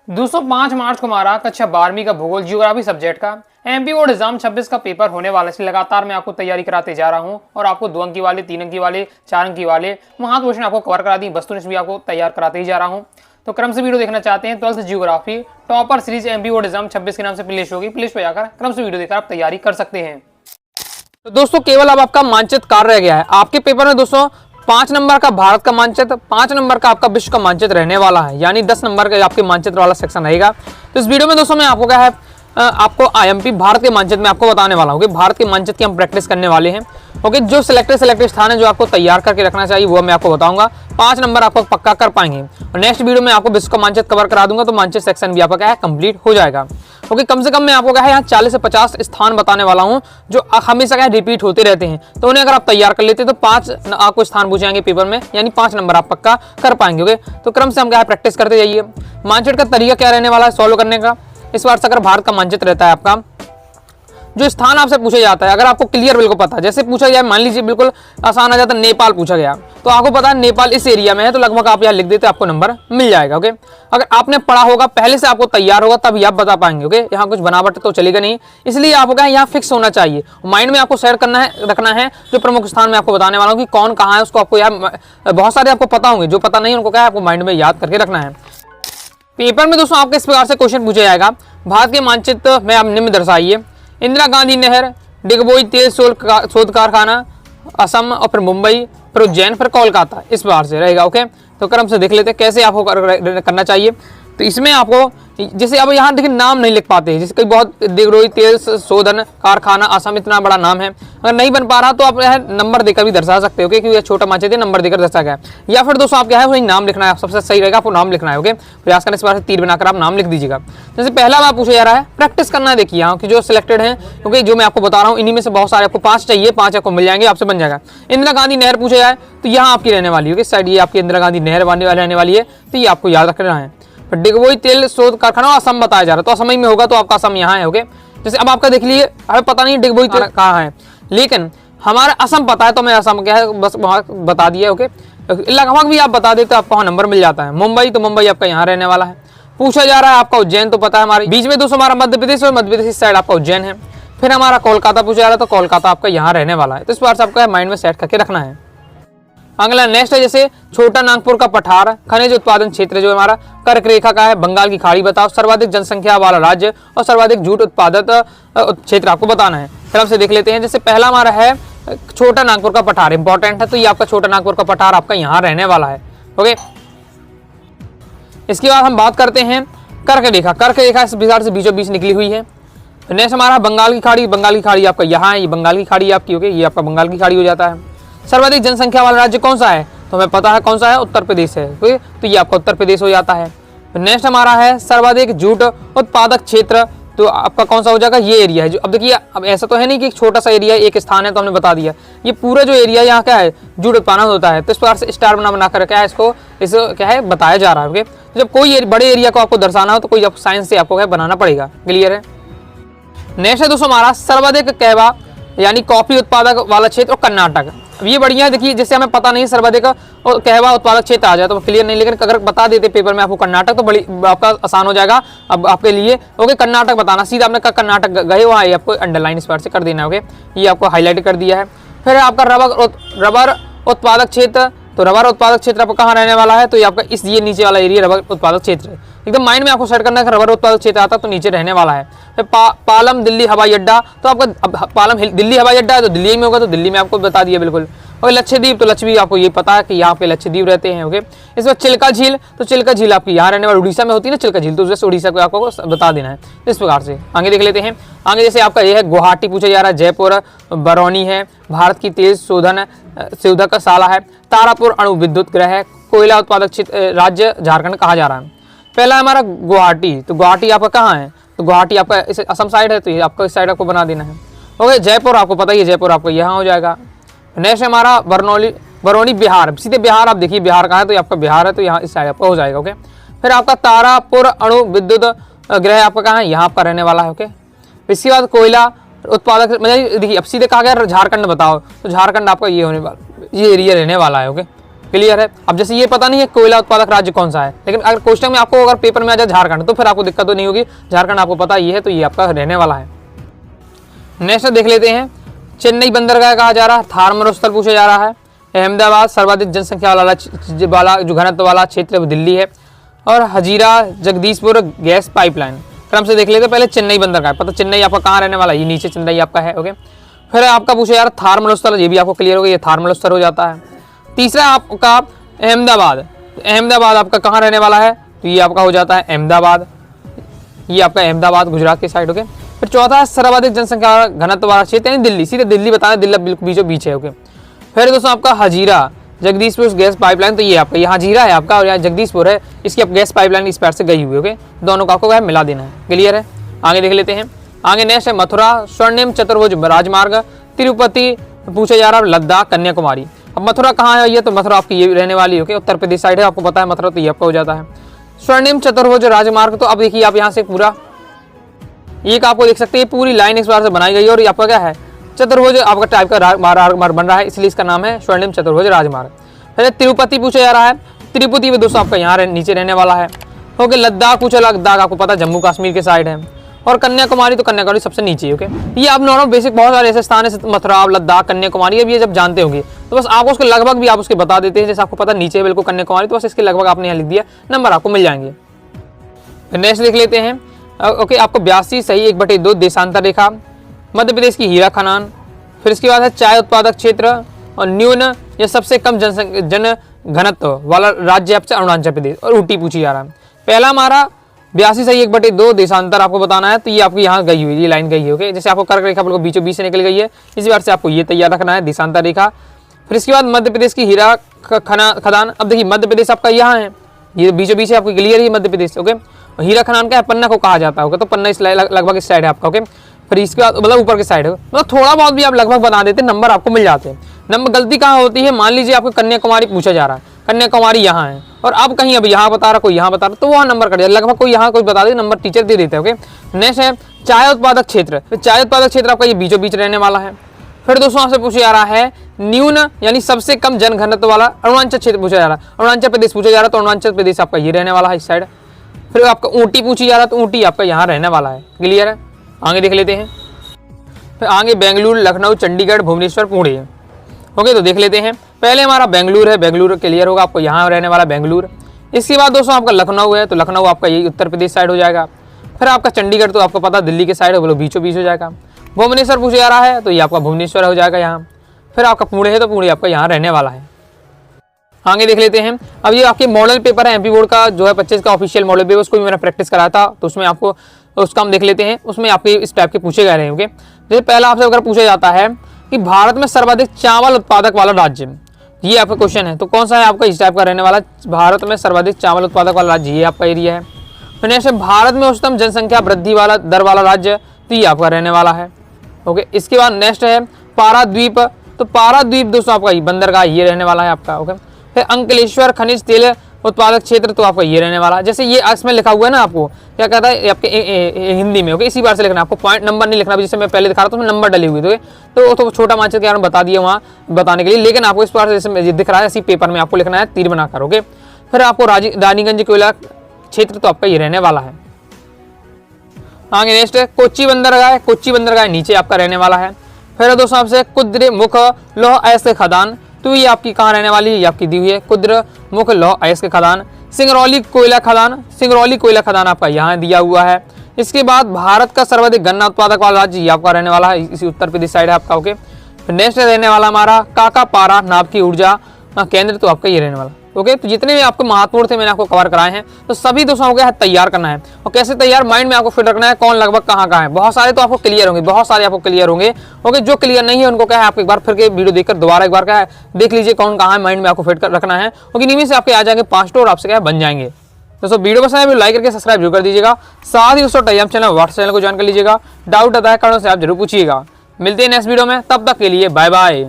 205 मार्च को हमारा कक्षा 12वीं का भूगोल जियोग्राफी सब्जेक्ट का एमपी बोर्ड एग्जाम 26 का पेपर होने वाला है। इसलिए लगातार मैं आपको तैयारी कराते जा रहा हूं और आपको 2 अंकी वाले, 3 अंकी वाले, 4 अंकी वाले महत्वपूर्ण क्वेश्चन आपको कवर करा दी। वस्तुनिष्ठ भी आपको तैयार कराते ही जा रहा हूं। तो क्रम से वीडियो देखना चाहते हैं 12th geography topper series MP board exam 26 के नाम से प्लेलिस्ट होगी। प्लेलिस्ट पे जाकर क्रम से वीडियो देखकर आप तैयारी कर सकते हैं। तो दोस्तों केवल अब आपका मानचित्र कार्य रह गया है। आपके पेपर में दोस्तों 5 नंबर का भारत का मानचित्र, 5 नंबर का आपका विश्व का मानचित्र रहने वाला है, यानी 10 नंबर का आपके मानचित्र वाला सेक्शन रहेगा। तो इस वीडियो में दोस्तों मैं आपको क्या है आपको आईएमपी भारत के मानचित्र में आपको बताने वाला हूँ कि भारत के मानचित्र की हम प्रैक्टिस करने वाले हैं। ओके, जो सिलेक्टेड स्थान है जो आपको तैयार करके रखना चाहिए वो मैं आपको बताऊंगा। 5 नंबर आपको पक्का कर पाएंगे और नेक्स्ट वीडियो में आपको विश्व का मानचित्र कवर करा दूंगा, तो मानचित्र सेक्शन भी आपका क्या है कंप्लीट हो जाएगा। ओके, कम से कम मैं आपको क्या है यहाँ 40 से 50 स्थान बताने वाला हूँ जो हमेशा क्या रिपीट होते रहते हैं। तो उन्हें अगर आप तैयार कर लेते हैं तो 5 आपको स्थान पूछे जाएंगे पेपर में, यानी 5 नंबर आप पक्का कर पाएंगे। ओके, तो क्रम से हम क्या है प्रैक्टिस करते जाइए। मानचित्र का तरीका क्या रहने वाला है सॉल्व करने का। इस बार से अगर भारत का मानचित्र रहता है आपका, जो स्थान आपसे पूछा जाता है अगर आपको क्लियर बिल्कुल पता है, जैसे पूछा जाए मान लीजिए बिल्कुल आसान आ जाता है नेपाल पूछा गया, तो आपको पता है नेपाल इस एरिया में है, तो लगभग आप यहाँ लिख देते आपको नंबर मिल जाएगा। ओके, अगर आपने पढ़ा होगा पहले से आपको तैयार होगा तभी आप बता पाएंगे। ओके, यहाँ कुछ बनावट तो चलेगा नहीं, इसलिए आपको क्या यहाँ फिक्स होना चाहिए। माइंड में आपको शेयर करना है, रखना है जो प्रमुख स्थान में आपको बताने वाला हूँ कि कौन कहाँ है, उसको आपको यार बहुत सारे आपको पता होंगे, जो पता नहीं उनको क्या है आपको माइंड में याद करके रखना है। पेपर में दोस्तों आपके इस प्रकार से क्वेश्चन पूछा जाएगा। भारत के मानचित्र में आप निम्न दर्शाइए। इंदिरा गांधी नहर, डिगबोई तेल शोध कारखाना, असम और फिर मुंबई, फिर उज्जैन, फिर कोलकाता, इस बार से रहेगा। ओके, तो क्रम से देख लेते हैं कैसे आपको करना चाहिए। तो इसमें आपको जैसे अब यहाँ देखिए नाम नहीं लिख पाते, जैसे कई बहुत डिगबोई तेल शोधन कारखाना असम इतना बड़ा नाम है, अगर नहीं बन पा रहा तो आप नंबर देकर भी दर्शा सकते हो, क्योंकि छोटा मानचित्र नंबर देकर दर्शा गया। या फिर दोस्तों आप क्या है वही नाम लिखना है, सबसे सही रहेगा आपको नाम लिखना है। ओके, प्रयास करने इस बार से तीर बनाकर आप नाम लिख दीजिएगा। जैसे पहला बार पूछा जा रहा है, प्रैक्टिस करना है। देखिए यहाँ की जो सिलेक्टेड है, क्योंकि जो मैं आपको बता रहा हूँ इन्हीं में से बहुत सारे आपको 5 चाहिए, 5 आपको मिल जाएंगे, आपसे बन जाएगा। इंदिरा गांधी नहर पूछा जाए तो यहाँ आपकी रहने वाली है, साइड ये आपकी इंदिरा गांधी नहर रहने वाली है, तो ये आपको याद रखना है। डिगबोई तेल शोध कारखाना असम बताया जा रहा है, तो असम ही में होगा, तो आपका असम यहाँ है। ओके, जैसे अब आपका देख लीजिए हमें पता नहीं डिगबोई तेल कहाँ है, लेकिन हमारा असम पता है, तो मैं असम क्या है बस वहाँ बता दिया। ओके, लगभग भी आप बता देते तो आपको वहाँ नंबर मिल जाता है। मुंबई, तो मुंबई आपका यहाँ रहने वाला है। पूछा जा रहा है आपका उज्जैन, तो पता है हमारे बीच में दोस्तों हमारा मध्य प्रदेश और मध्य प्रदेश इस साइड आपका उज्जैन है। फिर हमारा कोलकाता पूछा जा रहा है, तो कोलकाता आपका यहाँ रहने वाला है। तो इस बार से आपका माइंड में सेट करके रखना है। अगला नेक्स्ट है जैसे छोटा नागपुर का पठार, खनिज उत्पादन क्षेत्र जो हमारा कर्क रेखा का है, बंगाल की खाड़ी बताओ, सर्वाधिक जनसंख्या वाला राज्य और सर्वाधिक जूट उत्पादक क्षेत्र आपको बताना है। फिर से देख लेते हैं। जैसे पहला हमारा है छोटा नागपुर का पठार, इंपॉर्टेंट है, तो ये आपका छोटा नागपुर का पठार आपका यहाँ रहने वाला है। ओके, इसके बाद हम बात करते हैं कर्क रेखा। कर्क रेखा इस बिहार से बीचों बीच निकली हुई है। नेक्स्ट हमारा बंगाल की खाड़ी, बंगाल की खाड़ी आपका यहाँ है, ये बंगाल की खाड़ी आपकी। ओके, ये आपका बंगाल की खाड़ी हो जाता है। सर्वाधिक जनसंख्या वाला राज्य कौन सा है, तो हमें पता है कौन सा है, उत्तर प्रदेश है। तो ये आपका उत्तर प्रदेश हो जाता है। नेक्स्ट हमारा है सर्वाधिक जूट उत्पादक क्षेत्र, तो आपका कौन सा हो जाएगा, ये एरिया है। जो अब देखिए अब ऐसा तो है नहीं कि एक छोटा सा एरिया एक स्थान है तो हमने बता दिया, ये पूरा जो एरिया यहाँ क्या है जूट उत्पादन होता है। तो इस प्रकार से स्टार बना कर क्या है इसको क्या है बताया जा रहा है। ओके, तो जब कोई बड़े एरिया को आपको दर्शाना हो तो कोई साइंस से आपको क्या बनाना पड़ेगा। क्लियर है। नेक्स्ट है दोस्तों हमारा सर्वाधिक कहवा यानी कॉफी उत्पादक वाला क्षेत्र और कर्नाटक। अब ये बढ़िया है। देखिए जैसे हमें पता नहीं सर्वाधिक कहवा उत्पादक क्षेत्र आ जाए तो क्लियर नहीं, लेकिन अगर बता देते पेपर में आपको कर्नाटक तो बड़ी आपका आसान हो जाएगा अब आपके लिए। ओके, कर्नाटक बताना, सीधा आपने कर्नाटक गए वहाँ आपको अंडरलाइन इस बार से कर देना है। ओके, ये आपको हाईलाइट कर दिया है। फिर आपका रबर उत्पादक क्षेत्र, तो रबर उत्पादक क्षेत्र आपको कहाँ रहने वाला है, तो ये आपका इस ये नीचे वाला एरिया रबर उत्पादक क्षेत्र है। एकदम माइंड में आपको सेट करना है कि रबर उत्पादक क्षेत्र आता तो नीचे रहने वाला है। फिर पालम दिल्ली हवाई अड्डा, तो आपका पालम दिल्ली हवाई अड्डा है तो दिल्ली में होगा, तो दिल्ली में आपको बता दिया बिल्कुल। और लक्षद्वीप, तो लक्षद्वीप आपको ये पता है कि यहाँ पे लक्षद्वीप रहते हैं। ओके, इस बार चिल्का झील, तो चिल्का झील आपकी यहाँ रहने वाली उड़ीसा में होती है ना चिल्का झील, तो जैसे उड़ीसा को आपको बता देना है। इस प्रकार से आगे देख लेते हैं। आगे जैसे आपका ये है गुवाहाटी पूछा जा रहा है, जयपुर बरौनी है, भारत की तेल शोधक शाला है, तारापुर अणु विद्युत गृह है, कोयला उत्पादक क्षेत्र राज्य झारखंड कहा जा रहा है। पहला हमारा गुवाहाटी, तो गुवाहाटी आपका कहाँ है, तो गुवाहाटी आपका इस असम साइड है, तो ये आपका इस साइड आपको बना देना है। ओके, जयपुर आपको पता ही है, जयपुर आपको यहाँ हो जाएगा। नेक्स्ट हमारा बरौनी बिहार, सीधे बिहार आप देखिए बिहार कहाँ है, तो ये आपका बिहार है, तो यहाँ इस साइड आपका हो जाएगा। ओके, फिर आपका तारापुर अणु विद्युत गृह आपका कहाँ है, यहाँ आपका रहने वाला है। ओके, इसके बाद कोयला उत्पादक मतलब देखिए अब सीधे कहा गया झारखंड बताओ, तो झारखंड आपका ये होने वाला, ये एरिया रहने वाला है। ओके, क्लियर है। अब जैसे ये पता नहीं है कोयला उत्पादक राज्य कौन सा है, लेकिन अगर क्वेश्चन में आपको अगर पेपर में आ जाए झारखंड, तो फिर आपको दिक्कत तो नहीं होगी, झारखंड आपको पता ये है, तो ये आपका रहने वाला है। नेक्स्ट देख लेते हैं, चेन्नई बंदरगाह कहा जा रहा है, थार मरुस्थल पूछा जा रहा है, अहमदाबाद सर्वाधिक जनसंख्या वाला जो घनत्व वाला क्षेत्र वो दिल्ली है, और हजीरा जगदीशपुर गैस पाइपलाइन। क्रम से देख लेते हैं, पहले चेन्नई बंदरगाह, पता चेन्नई आपका कहाँ रहने वाला है, ये नीचे चेन्नई आपका है। ओके, फिर आपका पूछा यार थार मरुस्थल, ये भी आपको क्लियर हो गया, ये थार मरुस्थल हो जाता है। तीसरा आपका अहमदाबाद, अहमदाबाद आपका कहाँ रहने वाला है, तो ये आपका हो जाता है अहमदाबाद, ये आपका अहमदाबाद गुजरात के साइड। ओके, फिर चौथा है सर्वाधिक जनसंख्या घनत्व वाला क्षेत्र यानी दिल्ली, सीधे दिल्ली बताना, दिल्ली बिल्कुल बीचों बीच है। ओके, फिर दोस्तों आपका हजीरा जगदीशपुर गैस पाइपलाइन, तो ये आपका यहाँ हजीरा है आपका और यहाँ जगदीशपुर है, इसकी आप गैस पाइपलाइन इस पैर से गई हुई। ओके, दोनों का आपको मिला देना है। क्लियर है, आगे देख लेते हैं। आगे नेक्स्ट है मथुरा स्वर्णिम चतुर्भुज राजमार्ग, तिरुपति पूछा जा रहा है, लद्दाख कन्याकुमारी। अब मथुरा कहाँ है, ये तो मथुरा आपकी ये रहने वाली है, उत्तर प्रदेश साइड है, आपको पता है मथुरा, तो ये आपका हो जाता है। स्वर्णिम चतुर्भुज राजमार्ग, तो अब देखिए आप यहाँ से पूरा एक आपको देख सकते हैं पूरी लाइन इस बार से बनाई गई है, और ये आपका क्या है चतुर्भुज आपका टाइप का राजमार्ग बन रहा है, इसलिए इसका नाम है स्वर्णिम चतुर्भुज राजमार्ग। फिर तिरुपति पूछा जा रहा है, तिरुपति में दोस्तों आपका यहाँ नीचे रहने वाला है। ओके, लद्दाख पूछा, लद्दाख आपको पता है जम्मू कश्मीर के साइड है, और कन्याकुमारी, तो कन्याकुमारी सबसे नीचे। ओके, ये आप नॉर्मल बेसिक बहुत सारे ऐसे स्थान है, मथुरा लद्दाख कन्याकुमारी, अब ये जब जानते होंगे तो बस आपको उसके लगभग भी आप उसके बता देते हैं, जैसे आपको पता नीचे है बिल्कुल कन्याकुमारी, तो बस इसके लगभग आपने यहाँ लिख दिया, नंबर आपको मिल जाएंगे। नेक्स्ट देख लेते हैं। ओके, आपको 82 सही 1/2 देशांतर रेखा, मध्य प्रदेश की हीरा खनान, फिर इसके बाद है चाय उत्पादक क्षेत्र, और न्यून या सबसे कम जन घनत्व वाला राज्य आपसे अरुणाचल प्रदेश, और ऊटी पूछी जा रहा है। पहला हमारा 82 सही 1/2 देशांतर आपको बताना है, तो ये आपकी यहाँ गई हुई, ये लाइन गई है। ओके, जैसे आपको कर्क रेखा बिल्कुल बीचों बीच से निकल गई है, इसी बार से आपको ये तैयार रखना है देशांतर रेखा। फिर इसके बाद मध्य प्रदेश की हीरा खदान, अब देखिए मध्य प्रदेश आपका यहाँ है, ये बीचों बीच आपको क्लियर है मध्य प्रदेश। ओके, हीरा खदान का है, पन्ना को कहा जाता है, तो पन्ना इस लगभग इस साइड है आपका। ओके, फिर इसके बाद मतलब ऊपर के साइड है, मतलब थोड़ा बहुत भी आप लगभग बना देते, नंबर आपको मिल जाते हैं। नंबर गलती कहाँ होती है, मान लीजिए आपको कन्याकुमारी पूछा जा रहा है, कन्याकुमारी यहाँ है, और अब कहीं अब यहाँ बता रहा, कोई यहाँ बता रहा, तो वहाँ नंबर कट जाए, लगभग कोई यहाँ कोई बता दे, नंबर टीचर दे देते हैं। ओके, नेक्स्ट है चाय उत्पादक क्षेत्र, तो चाय उत्पादक क्षेत्र आपका ये बीचों बीच रहने वाला है। फिर दोस्तों आपसे पूछा जा रहा है न्यून यानी सबसे कम जन घनत्व वाला अरुणाचल क्षेत्र पूछा जा रहा है, अरुणाचल प्रदेश पूछा जा रहा है, तो अरुणाचल प्रदेश आपका ये रहने वाला है इस साइड। फिर आपका ऊटी पूछी जा रहा है, तो ऊटी आपका यहाँ रहने वाला है। क्लियर है, आगे देख लेते हैं। फिर आगे बेंगलुरु, लखनऊ, चंडीगढ़, भुवनेश्वर, पुणे। ओके, तो देख लेते हैं। पहले हमारा बेंगलुरु है, बेंगलुरु क्लियर होगा, आपको यहाँ रहने वाला बेंगलुरु। इसके बाद दोस्तों आपका लखनऊ है, तो लखनऊ आपका यही उत्तर प्रदेश साइड हो जाएगा। फिर आपका चंडीगढ़, तो आपको पता दिल्ली के साइड है, बोलो बीचों बीच हो जाएगा। भुवनेश्वर पूछा जा रहा है, तो ये आपका भुवनेश्वर हो जाएगा यहाँ। फिर आपका पुणे है, तो पुणे आपका यहाँ रहने वाला है। आगे देख लेते हैं। अब ये आपके मॉडल पेपर है एमपी बोर्ड का जो है 25 का ऑफिशियल मॉडल पेपर, उसको भी मैंने प्रैक्टिस कराया था, तो उसमें आपको उसका हम देख लेते हैं। उसमें आपके इस टाइप के पूछे गए होंगे। जैसे पहला आपसे अगर पूछा जाता है कि भारत में सर्वाधिक चावल उत्पादक वाला राज्य, ये आपका क्वेश्चन है, तो कौन सा है आपका इस टाइप का रहने वाला, भारत में सर्वाधिक चावल उत्पादक वाला राज्य, ये आपका एरिया है। फिर नेक्स्ट है भारत में उच्चतम जनसंख्या वृद्धि वाला दर वाला राज्य, तो ये आपका रहने वाला है। ओके, इसके बाद नेक्स्ट है पाराद्वीप, तो पाराद्वीप दोस्तों आपका बंदरगाह ये रहने वाला है आपका। ओके, फिर अंकलेश्वर खनिज तेल उत्पादक क्षेत्र, तो आपका ये रहने वाला है। जैसे ये इसमें लिखा हुआ है ना, आपको क्या कहता है आपके हिंदी में। ओके, इसी बार से लिखना, आपको पॉइंट नंबर नहीं लिखना, जैसे मैं पहले दिखा रहा था उसमें नंबर डले हुए थे, तो वो तो छोटा मानचित्र के कारण बता दिया वहाँ बताने के लिए, लेकिन आपको इस बार जैसे दिख रहा है इसी पेपर में आपको लिखना है तीर बनाकर। ओके, फिर आपको रानीगंज कोयला क्षेत्र, तो आपका ये रहने वाला है। आगे नेक्स्ट है कोच्चि बंदरगाह, कोच्चि बंदरगाह नीचे आपका रहने वाला है। फिर दोस्तों आपसे कुद्रेमुख लौह अयस्क खदान, तो ये आपकी कहाँ रहने वाली है, ये आपकी दी हुई है कुद्रेमुख लौह अयस्क खदान। सिंगरौली कोयला खदान, सिंगरौली कोयला खदान आपका यहाँ दिया हुआ है। इसके बाद भारत का सर्वाधिक गन्ना उत्पादक वाला राज्य, ये आपका रहने वाला है, इसी उत्तर प्रदेश साइड है आपका। ओके, नेक्स्ट रहने वाला हमारा काकापारा नाभ की ऊर्जा केंद्र, तो आपका ये रहने वाला। ओके, तो जितने भी आपको महत्वपूर्ण थे मैंने आपको कवर कराए हैं, तो सभी दोस्तों हो गया है तैयार करना है। और कैसे तैयार, माइंड में आपको फिट रखना है कौन लगभग कहाँ है। बहुत सारे तो आपको क्लियर होंगे, बहुत सारे आपको क्लियर होंगे। ओके, जो क्लियर नहीं है उनको क्या है आप एक बार फिर के वीडियो देखकर दोबारा एक बार क्या है देख लीजिए कौन कहाँ है, माइंड में आपको फिट कर रखना है। क्योंकि नीचे से आपके आ जाएंगे 5 तो और आपसे क्या बन जाएंगे। दोस्तों वीडियो पसंद है लाइक करके सब्सक्राइब जरूर कर दीजिएगा। साथ ही दोस्तों टेलीग्राम चैनल व्हाट्सएप चैनल को ज्वाइन कर लीजिएगा। डाउट आता है कारण से आप जरूर पूछिएगा। मिलते हैं नेक्स्ट वीडियो में, तब तक के लिए बाय बाय।